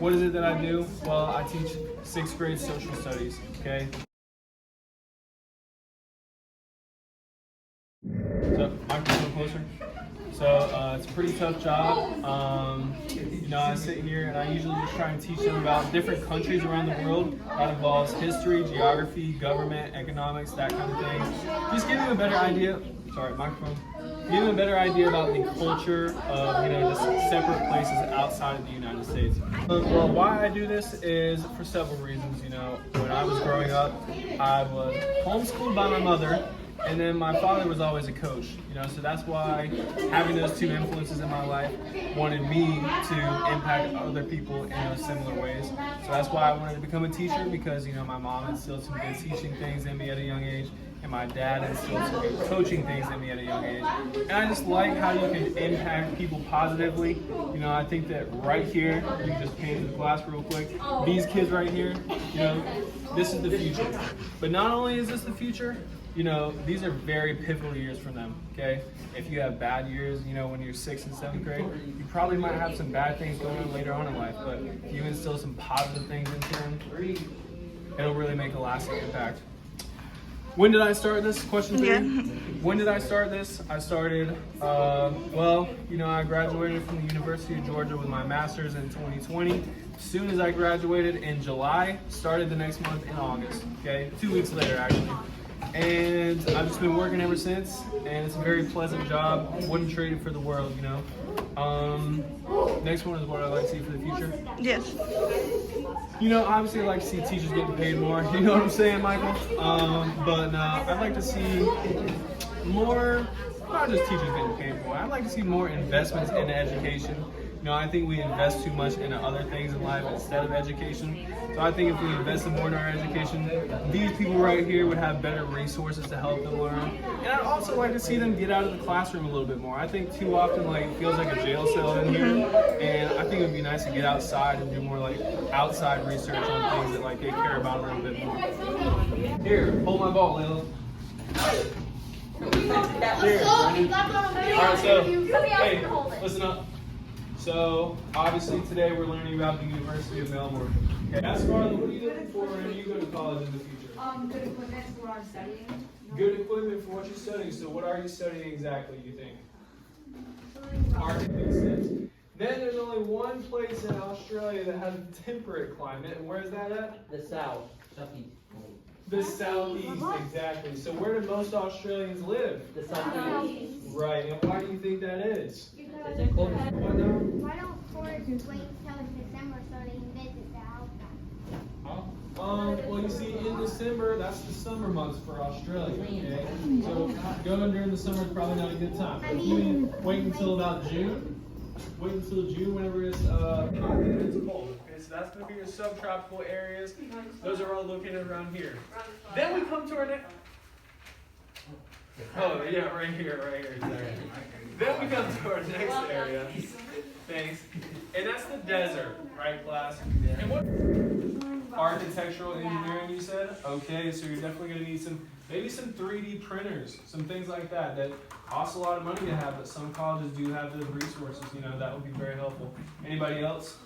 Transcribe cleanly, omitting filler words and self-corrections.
what is it that I do? Well, I teach 6th grade social studies, okay? So, microphone closer. So it's a pretty tough job. I sit here and I usually just try and teach them about different countries around the world. That involves history, geography, government, economics, that kind of thing. Just give them a better idea. Sorry, microphone. Give them a better idea about the culture of just separate places outside of the United States. Well, why I do this is for several reasons. When I was growing up, I was homeschooled by my mother. And then my father was always a coach, so that's why having those two influences in my life wanted me to impact other people in those similar ways. So that's why I wanted to become a teacher, because my mom instilled some good teaching things in me at a young age, and my dad instilled some good coaching things in me at a young age. And I just like how you can impact people positively. I think that right here, you can just paint to the class real quick. These kids right here, this is the future. But not only is this the future, these are very pivotal years for them, okay? If you have bad years, when you're 6th and 7th grade, you probably might have some bad things going on later on in life, but if you instill some positive things into them, it'll really make a lasting impact. When did I start this? Question 3. When did I start this? I started, I graduated from the University of Georgia with my master's in 2020. As soon as I graduated in July, started the next month in August, okay? 2 weeks later, actually. And I've just been working ever since, and it's a very pleasant job. Wouldn't trade it for the world, Next one is what I'd like to see for the future. Yes. Obviously I'd like to see teachers getting paid more. You know what I'm saying, Michael? But I'd like to see more, not just teachers getting paid more. I'd like to see more investments in education. I think we invest too much into other things in life instead of education. So I think if we invested more in our education, these people right here would have better resources to help them learn. And I'd also like to see them get out of the classroom a little bit more. I think too often it feels like a jail cell in here. And I think it would be nice to get outside and do more outside research on things that they care about a little bit more. Here, hold my ball, Layla. Here, Brandon. All right, so, hey, listen up. So, obviously today we're learning about the University of Melbourne. Okay, as far as what are you looking for when you go to college in the future? Good equipment for what I'm studying. Good equipment for what you're studying. So what are you studying exactly, you think? Art makes sense. Then there's only one place in Australia that has a temperate climate, and where's that at? The south, southeast. The southeast, exactly. So where do most Australians live? The southeast. Right, and why do you think that is? It's a cold. What now? Why don't tourists wait until December so they can visit the outside? Well, you see, in December, that's the summer months for Australia, okay? So going during the summer is probably not a good time. But if you wait until about June, whenever it's hot and it's cold. Okay, so that's going to be your subtropical areas. Those are all located around here. Then we come to our next. Oh, yeah, right here. Sorry. Then we come to our next area. Thanks. And that's the desert, right, class? And what? Architectural engineering, you said? Okay, so you're definitely going to need maybe some 3D printers, some things like that cost a lot of money to have, but some colleges do have those resources, that would be very helpful. Anybody else?